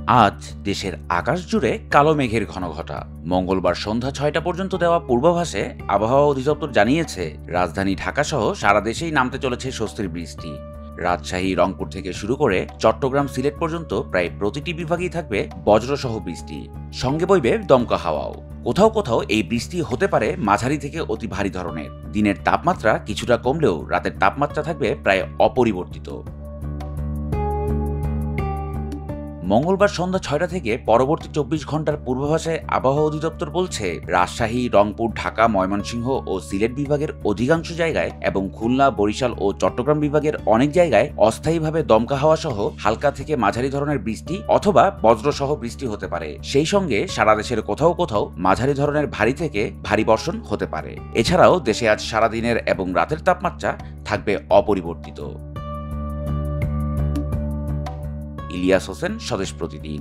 আজ দেশের আকাশ জুড়ে কালো মেঘের ঘনঘটা। মঙ্গলবার সন্ধ্যা ৬টা পর্যন্ত দেওয়া পূর্বাভাসে আবহাওয়া অধিদপ্তর জানিয়েছে, রাজধানী ঢাকাসহ সারা দেশেই নামতে চলেছে স্বস্তির বৃষ্টি। রাজশাহী, রংপুর থেকে শুরু করে চট্টগ্রাম, সিলেট পর্যন্ত প্রায় প্রতিটি বিভাগেই থাকবে বজ্রসহ বৃষ্টি, সঙ্গে বইবে দমকা হাওয়াও। কোথাও কোথাও এই বৃষ্টি হতে পারে মাঝারি থেকে অতি ভারী ধরনের। দিনের তাপমাত্রা কিছুটা কমলেও রাতের তাপমাত্রা থাকবে প্রায় অপরিবর্তিত। মঙ্গলবার সন্ধ্যা ৬টা থেকে পরবর্তী ২৪ ঘন্টার পূর্বাভাসে আবহাওয়া অধিদপ্তর বলছে, রাজশাহী, রংপুর, ঢাকা, ময়মনসিংহ ও সিলেট বিভাগের অধিকাংশ জায়গায় এবং খুলনা, বরিশাল ও চট্টগ্রাম বিভাগের অনেক জায়গায় অস্থায়ীভাবে দমকা হাওয়া সহ হালকা থেকে মাঝারি ধরনের বৃষ্টি অথবা বজ্রসহ বৃষ্টি হতে পারে। সেই সঙ্গে সারা দেশের কোথাও কোথাও মাঝারি ধরনের ভারী থেকে ভারী বর্ষণ হতে পারে। এছাড়াও দেশে আজ সারাদিনের এবং রাতের তাপমাত্রা থাকবে অপরিবর্তিত। ইলিয়াস হোসেন, স্বদেশ প্রতিদিন।